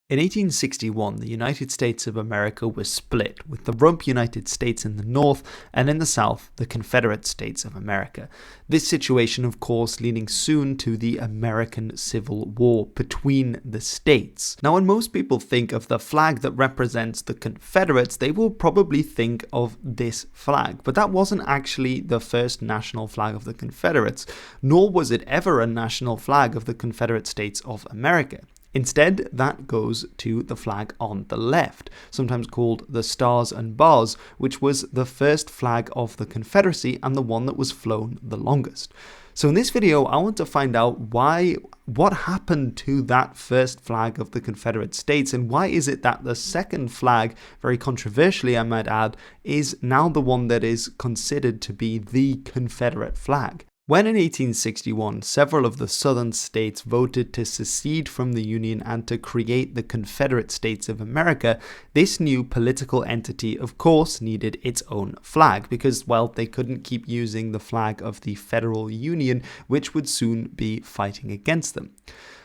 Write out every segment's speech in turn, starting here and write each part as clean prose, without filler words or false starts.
In 1861, the United States of America was split, with the rump United States in the north and in the south, the Confederate States of America. This situation, of course, leading soon to the American Civil War between the states. Now, when most people think of the flag that represents the Confederates, they will probably think of this flag, but that wasn't actually the first national flag of the Confederates, nor was it ever a national flag of the Confederate States of America. Instead, that goes to the flag on the left, sometimes called the Stars and Bars, which was the first flag of the Confederacy and the one that was flown the longest. So in this video, I want to find out what happened to that first flag of the Confederate States, and why is it that the second flag, very controversially I might add, is now the one that is considered to be the Confederate flag. When in 1861, several of the southern states voted to secede from the Union and to create the Confederate States of America, this new political entity, of course, needed its own flag because, well, they couldn't keep using the flag of the Federal Union, which would soon be fighting against them.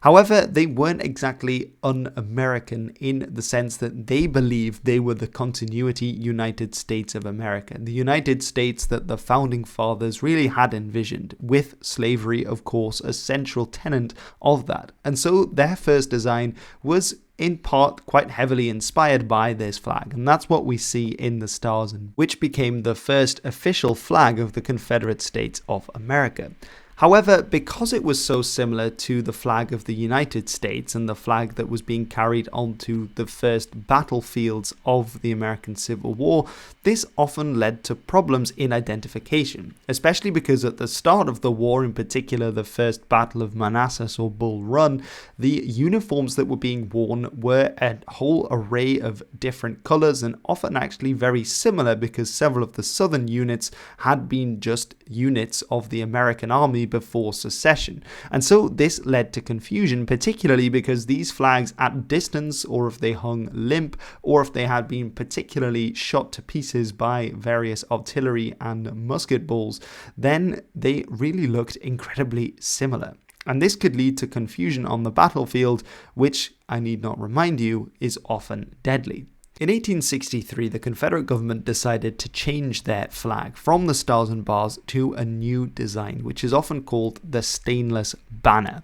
However, they weren't exactly un-American in the sense that they believed they were the continuity United States of America, the United States that the founding fathers really had envisioned, with slavery, of course, a central tenet of that. And so their first design was in part quite heavily inspired by this flag, and that's what we see in the stars, which became the first official flag of the Confederate States of America. However, because it was so similar to the flag of the United States and the flag that was being carried onto the first battlefields of the American Civil War, this often led to problems in identification, especially because at the start of the war, in particular the First Battle of Manassas or Bull Run, the uniforms that were being worn were a whole array of different colors and often actually very similar because several of the southern units had been just units of the American Army before secession. And so this led to confusion, particularly because these flags at distance, or if they hung limp, or if they had been particularly shot to pieces by various artillery and musket balls, then they really looked incredibly similar. And this could lead to confusion on the battlefield, which, I need not remind you, is often deadly. In 1863, the Confederate government decided to change their flag from the Stars and Bars to a new design, which is often called the stainless banner.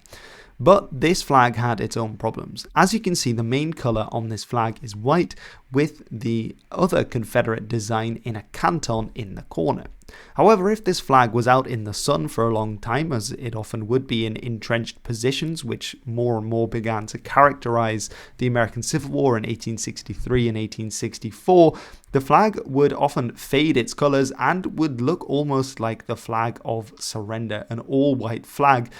But this flag had its own problems. As you can see, the main color on this flag is white, with the other Confederate design in a canton in the corner. However, if this flag was out in the sun for a long time, as it often would be in entrenched positions, which more and more began to characterize the American Civil War in 1863 and 1864, the flag would often fade its colors and would look almost like the flag of surrender, an all-white flag,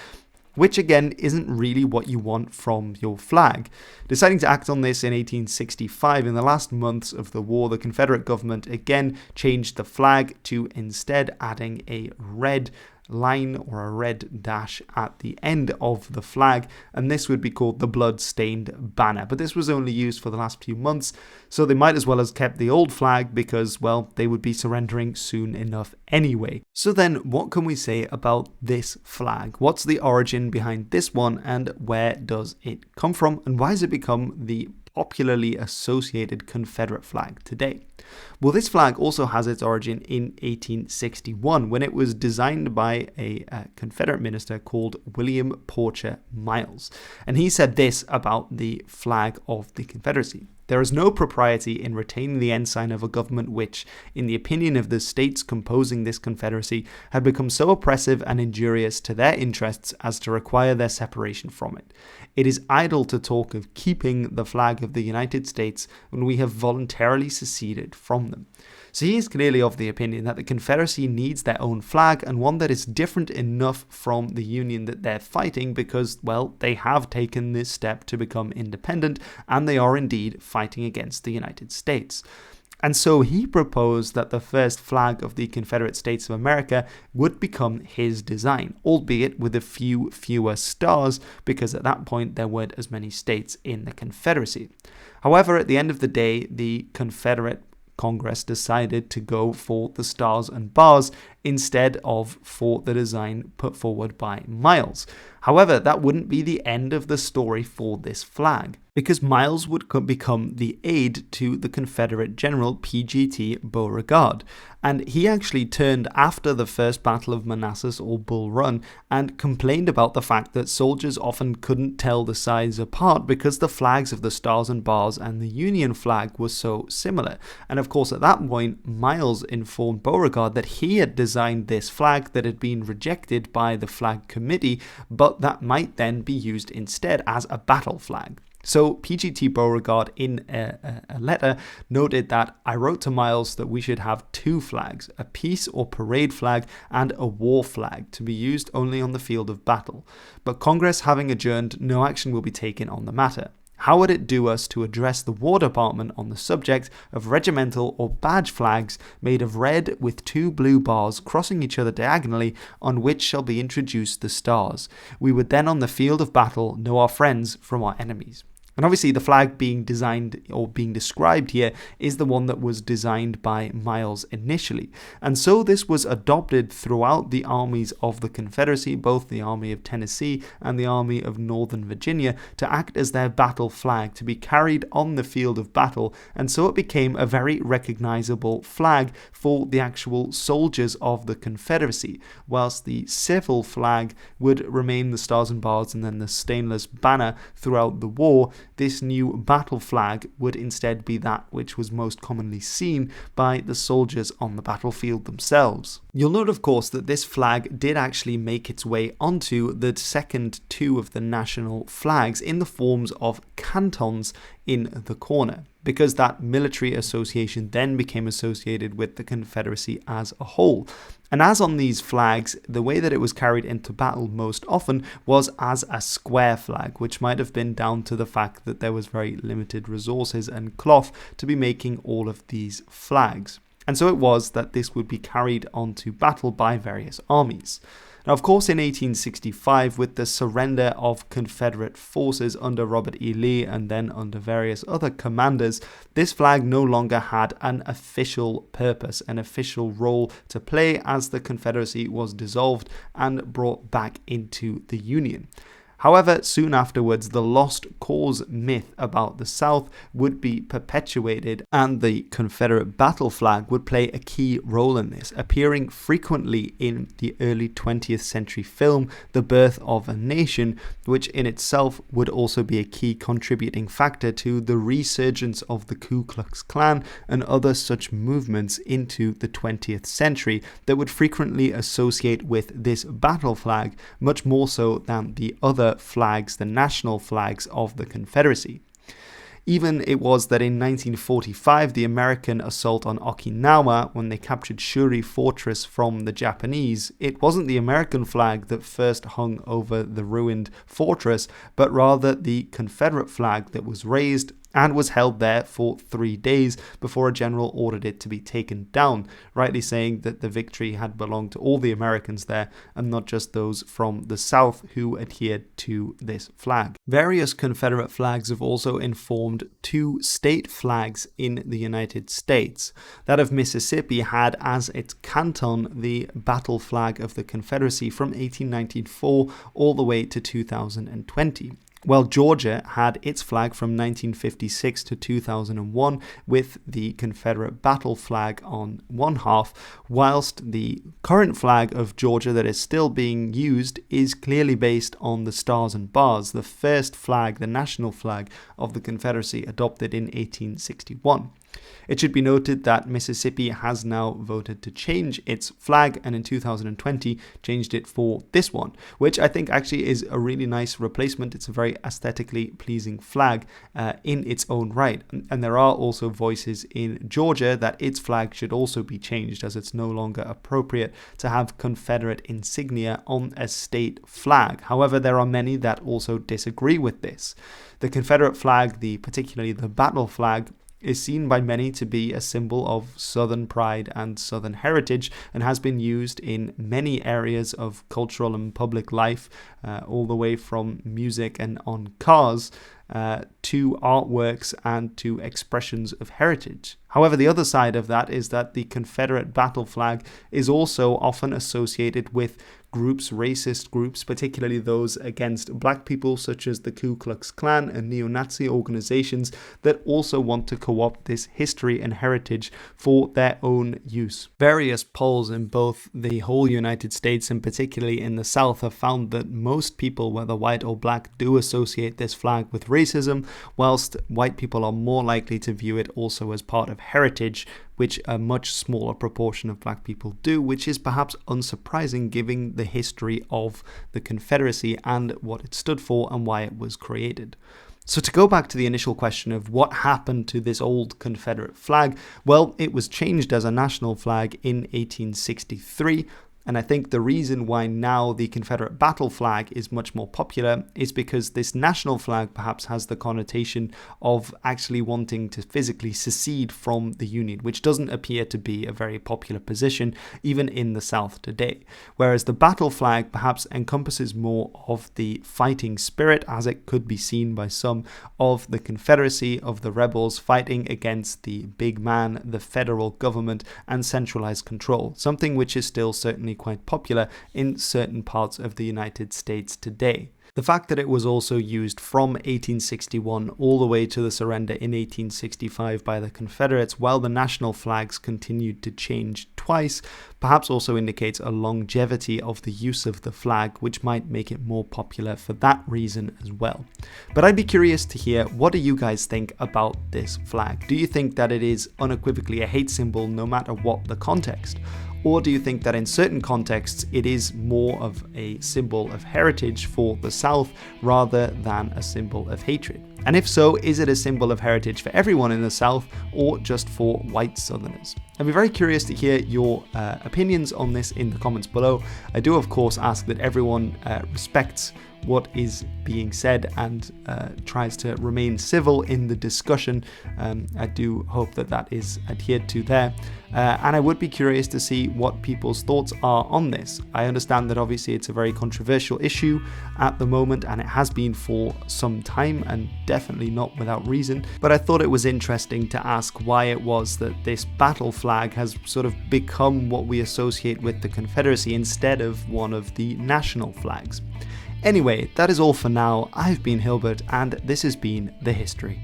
which again isn't really what you want from your flag. Deciding to act on this in 1865, in the last months of the war, the Confederate government again changed the flag to instead adding a red line or a red dash at the end of the flag, and this would be called the blood-stained banner. But this was only used for the last few months, so they might as well have kept the old flag because, well, they would be surrendering soon enough anyway. So then, what can we say about this flag? What's the origin behind this one, and where does it come from, and why has it become the popularly associated Confederate flag today? Well, this flag also has its origin in 1861 when it was designed by a Confederate minister called William Porcher Miles. And he said this about the flag of the Confederacy: "There is no propriety in retaining the ensign of a government which, in the opinion of the states composing this Confederacy, had become so oppressive and injurious to their interests as to require their separation from it. It is idle to talk of keeping the flag of the United States when we have voluntarily seceded from them." So he is clearly of the opinion that the Confederacy needs their own flag, and one that is different enough from the Union that they're fighting because, well, they have taken this step to become independent, and they are indeed fighting against the United States. And so he proposed that the first flag of the Confederate States of America would become his design, albeit with a few fewer stars, because at that point there weren't as many states in the Confederacy. However, at the end of the day, the Confederate Congress decided to go for the Stars and Bars instead of for the design put forward by Miles. However, that wouldn't be the end of the story for this flag. because Miles would become the aide to the Confederate General P.G.T. Beauregard. And he actually turned after the First Battle of Manassas or Bull Run and complained about the fact that soldiers often couldn't tell the sides apart because the flags of the Stars and Bars and the Union flag were so similar. And of course, at that point, Miles informed Beauregard that he had designed this flag that had been rejected by the Flag Committee, but that might then be used instead as a battle flag. So P.G.T. Beauregard, in a letter, noted that I wrote to Miles that we should have two flags, a peace or parade flag and a war flag, to be used only on the field of battle. But Congress having adjourned, no action will be taken on the matter. How would it do us to address the War Department on the subject of regimental or badge flags made of red with two blue bars crossing each other diagonally, on which shall be introduced the stars? We would then on the field of battle know our friends from our enemies. And obviously the flag being designed or being described here is the one that was designed by Miles initially. And so this was adopted throughout the armies of the Confederacy, both the Army of Tennessee and the Army of Northern Virginia, to act as their battle flag, to be carried on the field of battle. And so it became a very recognizable flag for the actual soldiers of the Confederacy, whilst the civil flag would remain the Stars and Bars and then the stainless banner throughout the war. This new battle flag would instead be that which was most commonly seen by the soldiers on the battlefield themselves. You'll note, of course, that this flag did actually make its way onto the second two of the national flags in the forms of cantons in the corner, because that military association then became associated with the Confederacy as a whole. And as on these flags, the way that it was carried into battle most often was as a square flag, which might have been down to the fact that there was very limited resources and cloth to be making all of these flags. And so it was that this would be carried onto battle by various armies. Now, of course, in 1865, with the surrender of Confederate forces under Robert E. Lee and then under various other commanders, this flag no longer had an official purpose, an official role to play, as the Confederacy was dissolved and brought back into the Union. However, soon afterwards, the lost cause myth about the South would be perpetuated, and the Confederate battle flag would play a key role in this, appearing frequently in the early 20th century film The Birth of a Nation, which in itself would also be a key contributing factor to the resurgence of the Ku Klux Klan and other such movements into the 20th century that would frequently associate with this battle flag, much more so than the other flags, the national flags of the Confederacy. Even it was that in 1945, the American assault on Okinawa, when they captured Shuri Fortress from the Japanese, it wasn't the American flag that first hung over the ruined fortress, but rather the Confederate flag that was raised and was held there for 3 days before a general ordered it to be taken down, rightly saying that the victory had belonged to all the Americans there and not just those from the South who adhered to this flag. Various Confederate flags have also informed two state flags in the United States. That of Mississippi had as its canton the battle flag of the Confederacy from 1894 all the way to 2020. Well, Georgia had its flag from 1956 to 2001 with the Confederate battle flag on one half, whilst the current flag of Georgia that is still being used is clearly based on the Stars and Bars, the first flag, the national flag of the Confederacy adopted in 1861. It should be noted that Mississippi has now voted to change its flag, and in 2020 changed it for this one, which I think actually is a really nice replacement. It's a very aesthetically pleasing flag in its own right. And there are also voices in Georgia that its flag should also be changed, as it's no longer appropriate to have Confederate insignia on a state flag. However, there are many that also disagree with this. The Confederate flag, particularly the battle flag, is seen by many to be a symbol of Southern pride and Southern heritage, and has been used in many areas of cultural and public life, all the way from music and on cars to artworks and to expressions of heritage. However, the other side of that is that the Confederate battle flag is also often associated with groups, racist groups, particularly those against black people, such as the Ku Klux Klan and neo-Nazi organizations that also want to co-opt this history and heritage for their own use. Various polls in both the whole United States and particularly in the South have found that most people, whether white or black, do associate this flag with racism, whilst white people are more likely to view it also as part of heritage, which a much smaller proportion of black people do, which is perhaps unsurprising given the history of the Confederacy and what it stood for and why it was created. So to go back to the initial question of what happened to this old Confederate flag, well, it was changed as a national flag in 1863. And I think the reason why now the Confederate battle flag is much more popular is because this national flag perhaps has the connotation of actually wanting to physically secede from the Union, which doesn't appear to be a very popular position even in the South today. Whereas the battle flag perhaps encompasses more of the fighting spirit, as it could be seen by some, of the Confederacy, of the rebels fighting against the big man, the federal government, and centralized control, something which is still certainly quite popular in certain parts of the United States today. The fact that it was also used from 1861 all the way to the surrender in 1865 by the Confederates, while the national flags continued to change twice, perhaps also indicates a longevity of the use of the flag, which might make it more popular for that reason as well. But I'd be curious to hear, what do you guys think about this flag? Do you think that it is unequivocally a hate symbol no matter what the context? Or do you think that in certain contexts it is more of a symbol of heritage for the South rather than a symbol of hatred? And if so, is it a symbol of heritage for everyone in the South or just for white Southerners? I'd be very curious to hear your opinions on this in the comments below. I do, of course, ask that everyone respects what is being said and tries to remain civil in the discussion. I do hope that that is adhered to there. And I would be curious to see what people's thoughts are on this. I understand that obviously it's a very controversial issue at the moment, and it has been for some time, and definitely not without reason. But I thought it was interesting to ask why it was that this battle flag has sort of become what we associate with the Confederacy instead of one of the national flags. Anyway, that is all for now. I've been Hilbert, and this has been The History.